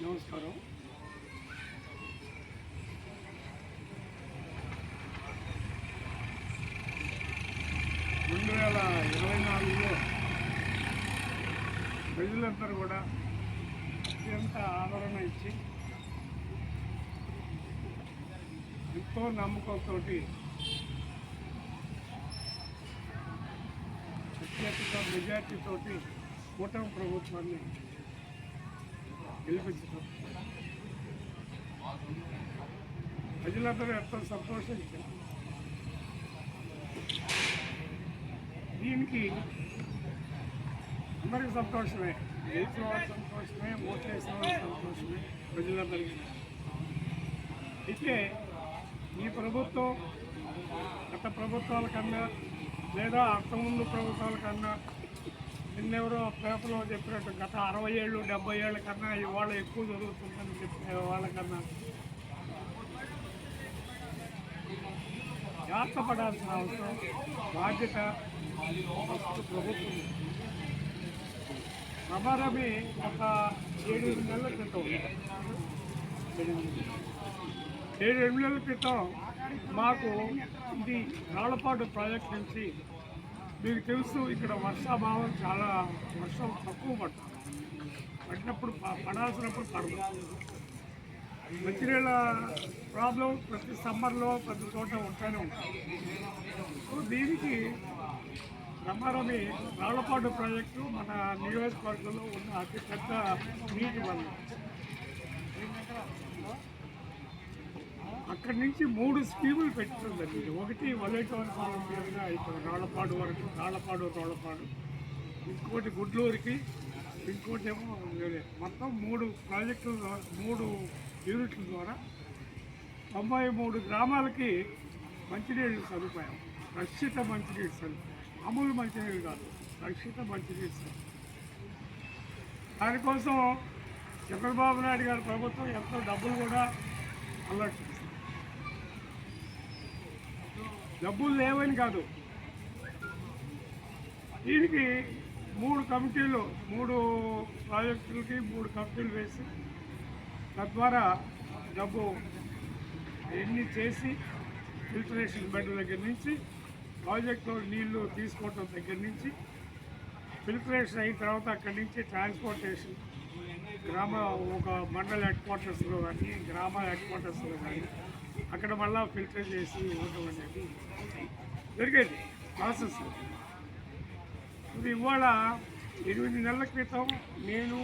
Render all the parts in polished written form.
నమస్కారం. 2024లో ప్రజలందరూ కూడా అత్యంత ఆదరణ ఇచ్చి ఎంతో నమ్మకంతో అత్యధిక మెజార్టీతోటి కూటమి ప్రభుత్వాన్ని గెలిపించడం ప్రజలందరూ ఎంతో సంతోషించారు. దీనికి అందరికీ సంతోషమే, గెలిచిన వాళ్ళ సంతోషమే, ఓట్లు వేసిన వాళ్ళ సంతోషమే ప్రజలందరికీ. అయితే ఈ ప్రభుత్వం గత ప్రభుత్వాల కన్నా లేదా అంతకుముందు ప్రభుత్వాల కన్నా నిన్నెవరో పేపర్లో చెప్పినట్టు గత 60 ఏళ్ళు 70 ఏళ్ళ కన్నా ఇవాళ ఎక్కువ జరుగుతుందని చెప్పే వాళ్ళకన్నా జాగ్రత్త పడాల్సిన అవసరం బాధ్యత ప్రభుత్వం. రమారమి ఒక 7-8 నెలల క్రితం 7-8 నెలల క్రితం మాకు ఇది రాళ్లపాడు ప్రాజెక్ట్ నుంచి మీకు తెలుసు ఇక్కడ వర్షాభావం చాలా వర్షం తక్కువ పడినప్పుడు పడాల్సినప్పుడు పడదు. మంచినీళ్ళ ప్రాబ్లం ప్రతి సమ్మర్లో ప్రతి చోట ఉంటానే ఉంటుంది. సో దీనికి రమారమి రాళ్లపాడు ప్రాజెక్టు మన నియోజకవర్గంలో ఉన్న అతిపెద్ద నీటి వనరు. అక్కడి నుంచి 3 స్కీములు పెట్టుకుందండి. ఒకటి వలేటవరపాలెం మీదుగా ఇప్పుడు రాళ్లపాడు వరకు రాళ్లపాడు ఇంకోటి గుడ్లూరికి, ఇంకోటి ఏమో మొత్తం 3 ప్రాజెక్టులు 3 యూనిట్ల ద్వారా 93 గ్రామాలకి మంచినీళ్ళు సదుపాయం, రక్షిత మంచినీళ్ళు సదుపాయం. మామూలు మంచినీళ్ళు కాదు, రక్షిత మంచినీళ్ళు సదుపాయం. దానికోసం చంద్రబాబు నాయుడు గారి ప్రభుత్వం ఎంతో డబ్బులు కూడా అలర్ట్ చేస్తుంది. డబ్బులు లేవని కాదు, దీనికి 3 కమిటీలు 3 ప్రాజెక్టులకి 3 కమిటీలు వేసి తద్వారా డబ్బు ఎన్ని చేసి ఫిల్టరేషన్ బెడ్ దగ్గర నుంచి ప్రాజెక్టులో నీళ్లు తీసుకోవటం దగ్గర నుంచి ఫిల్టరేషన్ అయిన తర్వాత అక్కడి నుంచి ట్రాన్స్పోర్టేషన్ ఒక మండల హెడ్ క్వార్టర్స్లో కానీ గ్రామ హెడ్ క్వార్టర్స్లో కానీ అక్కడ మళ్ళా ఫిల్టర్ చేసి ఇవ్వటం అనేది జరిగేది ప్రాసెస్. ఇది ఇవాళ 8 నెలల క్రితం నేను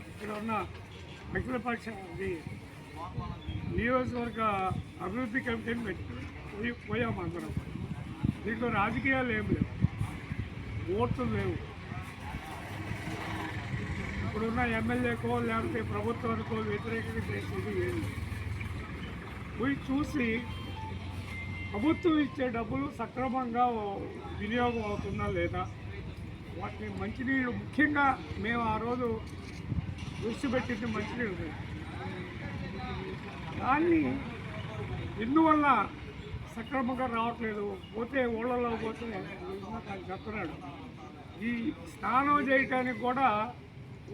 ఇక్కడ ఉన్న అఖిలపక్ష నియోజకవర్గ అభివృద్ధి కమిటీని పెట్టి పోయాము అందరం. దీంట్లో రాజకీయాలు ఏం లేవు, ఓట్లు లేవు. ఇప్పుడున్న ఎమ్మెల్యేకో లేకపోతే ప్రభుత్వానికో వ్యతిరేకంగా చేసేది ఏమి. పోయి చూసి ప్రభుత్వం ఇచ్చే డబ్బులు సక్రమంగా వినియోగం అవుతుందా లేదా, వాటిని మంచినీళ్ళు ముఖ్యంగా మేము ఆ రోజు దృష్టి పెట్టింది మంచినీళ్ళు. దాన్ని ఎందువల్ల సక్రమంగా రావట్లేదు, పోతే ఊళ్ళలో పోతే చెప్తున్నాడు ఈ స్నానం చేయటానికి కూడా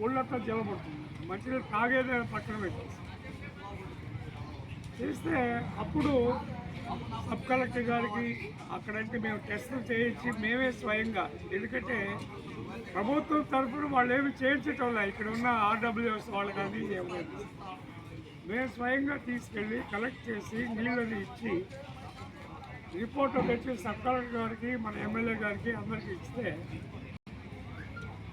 ఊళ్ళతో జలపడుతుంది, మంచినీళ్ళు తాగేదే పక్కన పెట్టేసి చేస్తే అప్పుడు సబ్ కలెక్టర్ గారికి అక్కడంటే మేము టెస్టులు చేయించి మేమే స్వయంగా, ఎందుకంటే ప్రభుత్వం తరఫున వాళ్ళు ఏమి చేయించటం లేదు, ఇక్కడ ఉన్న ఆర్డబ్ల్యూఎస్ వాళ్ళు కానీ ఎవరైనా మేము స్వయంగా తీసుకెళ్ళి కలెక్ట్ చేసి నీళ్ళని ఇచ్చి రిపోర్ట్ తెచ్చి సబ్ కలెక్టర్ గారికి మన ఎమ్మెల్యే గారికి అందరికీ ఇస్తే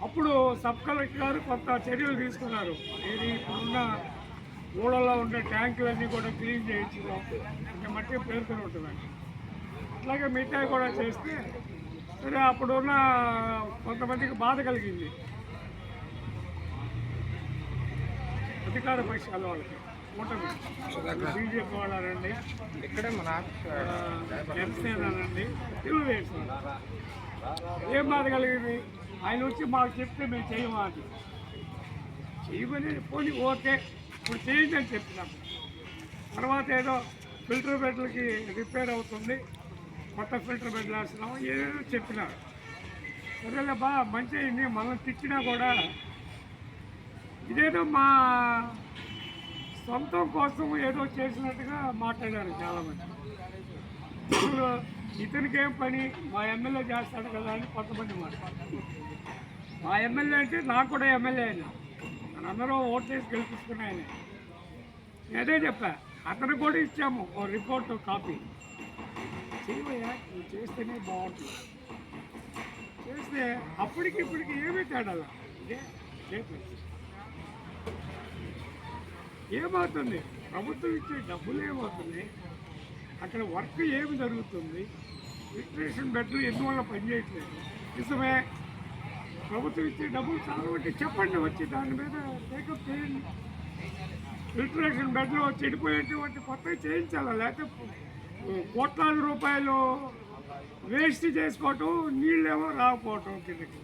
అప్పుడు సబ్ కలెక్టర్ గారు కొంత చర్యలు తీసుకున్నారు. ఇది ఇప్పుడున్న ఊళ్ళలో ఉండే ట్యాంకులన్నీ కూడా క్లీన్ చేయించడం, అంటే మట్టి పేరుకొని ఉంటుందండి. అట్లాగే మిగతా కూడా చేస్తే సరే అప్పుడున్న కొంతమందికి బాధ కలిగింది, అధికార పక్షాల వాళ్ళకి, కూటమి బీజేపీ వాళ్ళనండి, ఇక్కడ మన జనసేనండి, తెలుగుదేశం. ఏం బాధ కలిగింది, ఆయన వచ్చి మాకు చెప్తే మేము చేయమా అని చేయమని పోనీ ఓకే ఇప్పుడు చేయండి అని చెప్పినాం. తర్వాత ఏదో ఫిల్టర్ బెడ్లకి రిపేర్ అవుతుంది, కొత్త ఫిల్టర్ బెడ్లు వేస్తున్నాము ఏదో చెప్పినారు. సరేలే బా మంచి అయింది, మనం తిట్టినా కూడా ఇదేదో మా సొంతం కోసం ఏదో చేసినట్టుగా మాట్లాడారు చాలామంది. అసలు ఇతనికి ఏం పని, మా ఎమ్మెల్యే చేస్తాడు కదా అని కొంతమంది మాట్లాడారు. మా ఎమ్మెల్యే అంటే నాకు కూడా ఎమ్మెల్యే అయినా మనందరూ ఓట్లేసి గెలిపిస్తున్న ఆయన. అదే చెప్పా, అతను కూడా ఇచ్చాము ఓ రిపోర్టు కాపీ. చేయవయ్యా, నువ్వు చేస్తేనే బాగుంటుంది. చేస్తే అప్పటికి ఇప్పటికి ఏమీ తేడాల. ఇదే ఏమవుతుంది, ప్రభుత్వం ఇచ్చే డబ్బులు ఏమవుతుంది, అక్కడ వర్క్ ఏమి జరుగుతుంది, ఫిల్టరేషన్ బెడ్లు ఎందువల్ల పనిచేయట్లేదు. నిజమే, ప్రభుత్వం ఇచ్చే డబ్బులు చాలా బట్టి చెప్పండి, వచ్చి దాని మీద టేకప్ చేయండి. ఫిల్టరేషన్ బెడ్లు చెడిపోయేటువంటి కొత్తగా చేయించాలా, లేకపోతే కోట్లాది రూపాయలు వేస్ట్ చేసుకోవటం, నీళ్ళేమో రాకపోవటం కిందకి.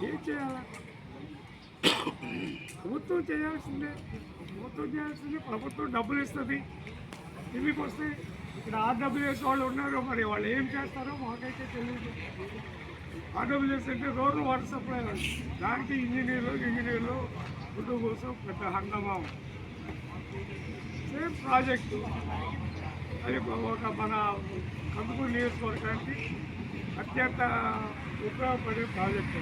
ఏం చేయాలా? ప్రభుత్వం చేయాల్సిందే. ప్రభుత్వం డబ్బులు ఇస్తుంది, ఇవికి వస్తే ఇక్కడ ఆర్డబ్ల్యూఎస్ వాళ్ళు ఉన్నారు, మరి వాళ్ళు ఏం చేస్తారో మాకైతే తెలియదు. ఆర్డబ్ల్యూఎస్ అంటే రోడ్లు వాటర్ సప్లై, దానికి ఇంజనీర్లు ఫుడ్ కోసం పెద్ద హంగామా. సేమ్ ప్రాజెక్టు అది ఒక మన కందుకూరు నియోజకవర్గానికి అత్యంత ఉపయోగపడే ప్రాజెక్ట్.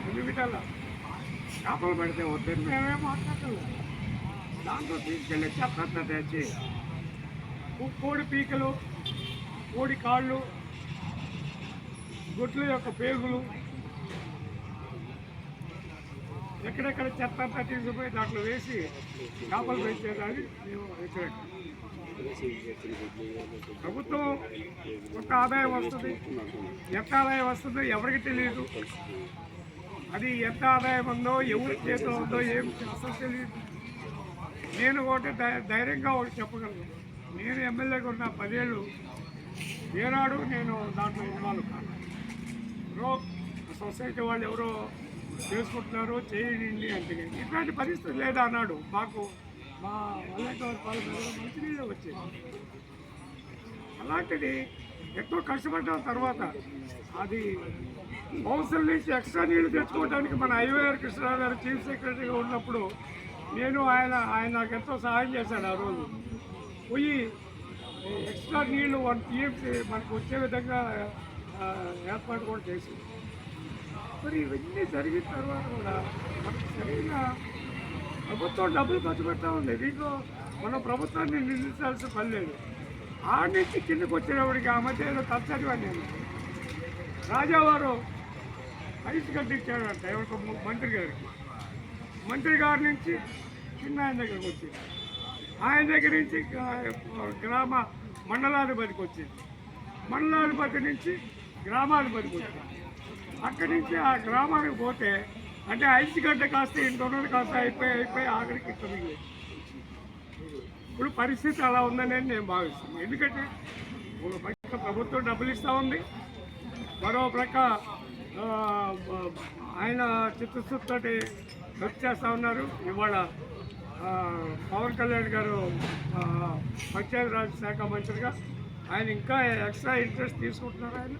ఎందుకంటే చేపలు పెడితే వద్దని మేమేం మాట్లాడలేదు. దాంట్లో తీసుకెళ్ళి చెత్త తెచ్చి కోడి పీకలు, కోడి కాళ్ళు, గొడ్ల యొక్క పేగులు, ఎక్కడెక్కడ చెత్త అంతా తీసుకుపోయి దాంట్లో వేసి చేపలు పెంచేదాన్ని మేము వ్యతిరేకం. ప్రభుత్వం కొంత ఆదాయం వస్తుంది, ఎంత ఆదాయం వస్తుందో ఎవరికి తెలియదు. అది ఎంత ఆదాయం ఉందో, ఎవరి చేతిలో ఉందో ఏం అసలు తెలియదు. నేను ఒకటి ధైర్యంగా ఒకటి చెప్పగలను, నేను ఎమ్మెల్యేగా ఉన్న 10 ఏళ్ళు ఏనాడు నేను దాంట్లో ఇన్వాల్వ్ కాను. ఎవరో సొసైటీ వాళ్ళు ఎవరో చేసుకుంటున్నారు చేయండి అంటే ఇట్లాంటి పరిస్థితి లేదా అన్నాడు. మాకు మా వల్లెటూరు పాలన మంచినీళ్ళు వచ్చేది. అలాంటిది ఎంతో కష్టపడ్డ తర్వాత అది కౌన్సిల్ నుంచి ఎక్స్ట్రా నీళ్లు తెచ్చుకోవడానికి మన ఐవైఆర్ కృష్ణరావు గారు చీఫ్ సెక్రటరీగా ఉన్నప్పుడు ఆయన నాకు ఎంతో సహాయం చేశాడు. ఆ రోజు పోయి ఎక్స్ట్రా నీళ్లు 1 టీఎంసీ మనకు వచ్చే విధంగా ఏర్పాటు కూడా చేసి, మరి ఇవన్నీ జరిగిన తర్వాత కూడా మనకు సరైన ప్రభుత్వం డబ్బులు ఖర్చు పెడతా ఉంది. దీంట్లో మనం ప్రభుత్వాన్ని నిందించాల్సిన పని లేదు. ఆ నుంచి కిందకు వచ్చేటప్పటికి ఆ మధ్య ఏదో తప్పనివాడు. నేను రాజావారు ఐస్ కట్టించాడంట ఎవరికో మంత్రి గారి నుంచి చిన్న ఆయన దగ్గరకు వచ్చింది. ఆయన దగ్గర నుంచి గ్రామ మండలాధిపతికి వచ్చింది, మండలాధిపతి నుంచి గ్రామాధిపతికి వచ్చింది. అక్కడి నుంచి ఆ గ్రామానికి పోతే అంటే ఐస్ గడ్డ కాస్త ఇంటున్నది కాస్త అయిపోయి ఆఖరికి తొమ్మిది. ఇప్పుడు పరిస్థితి అలా ఉందని నేను భావిస్తున్నాను. ఎందుకంటే ఒక పక్క ప్రభుత్వం డబ్బులు ఇస్తూ ఉంది, మరో ప్రక్క ఆయన చిత్తశుద్ధితోటి వర్క్ చేస్తూ ఉన్నారు. ఇవాళ పవన్ కళ్యాణ్ గారు పంచాయతీరాజ్ శాఖ మంత్రిగా ఆయన ఇంకా ఎక్స్ట్రా ఇంట్రెస్ట్ తీసుకుంటున్నారు. ఆయన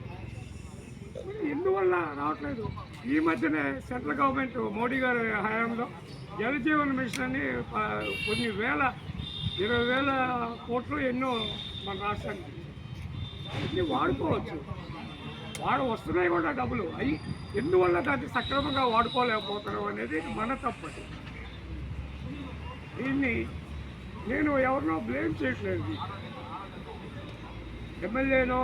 ఎందువల్ల రావట్లేదు? ఈ మధ్యనే సెంట్రల్ గవర్నమెంట్ మోడీ గారి హయాంలో జలజీవన్ మిషన్ అని కొన్ని 20,000 కోట్లు ఎన్నో మన రాష్ట్రానికి ఇన్ని వాడుకోవచ్చు. వస్తున్నాయి కూడా డబ్బులు. అవి ఎందువల్ల దాన్ని సక్రమంగా వాడుకోలేకపోతున్నాం అనేది మన తప్పది. దీన్ని నేను ఎవరినో బ్లేమ్ చేయట్లేదు. ఎమ్మెల్యేనో,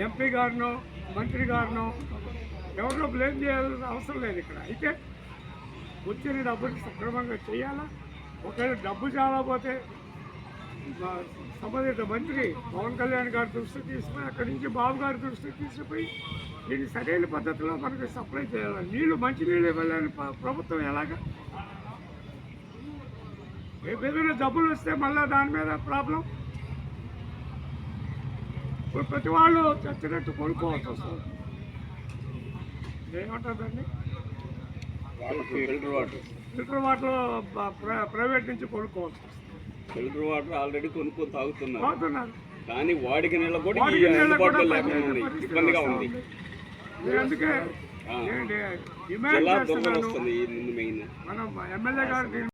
ఎంపీ గారినో, మంత్రి గారినో ఎవరినో బ్లేమ్ చేయాల్సిన అవసరం లేదు. ఇక్కడ అయితే వచ్చిన డబ్బుని సక్రమంగా చేయాలా. ఒకవేళ డబ్బు చాలకపోతే సంబంధిత మంత్రి పవన్ కళ్యాణ్ గారి దృష్టికి తీసుకుని అక్కడి నుంచి బాబు గారి దృష్టికి తీసుకుపోయి దీన్ని సరైన పద్ధతిలో మనకి సప్లై చేయాలి. నీళ్లు మంచినీళ్ళు ఇవ్వాలని ప్రభుత్వం ఎలాగా? ఏదైనా డబ్బులు వస్తే మళ్ళీ దాని మీద ప్రాబ్లం. ఇప్పుడు ప్రతి వాళ్ళు చచ్చినట్టు కొనుక్కోవాల్సి వస్తుంది. ఏమంటారు దాన్ని? ఫిల్టర్ వాటర్ ప్రైవేట్ నుంచి కొనుక్కోవాల్సి వస్తుంది. ఫిల్టర్ వాటర్ ఆల్రెడీ కొనుక్కొని తాగుతున్నారు, కానీ వాడికి నీళ్ళ కూడా ఇబ్బందిగా ఉంది. అందుకే ఆ. ఏంటి డిమాండ్ జిల్లా దొంగలు చేస్తున్నాను వస్తుంది ఈ ముందు మెయిన్ మనం ఎమ్మెల్యే గారు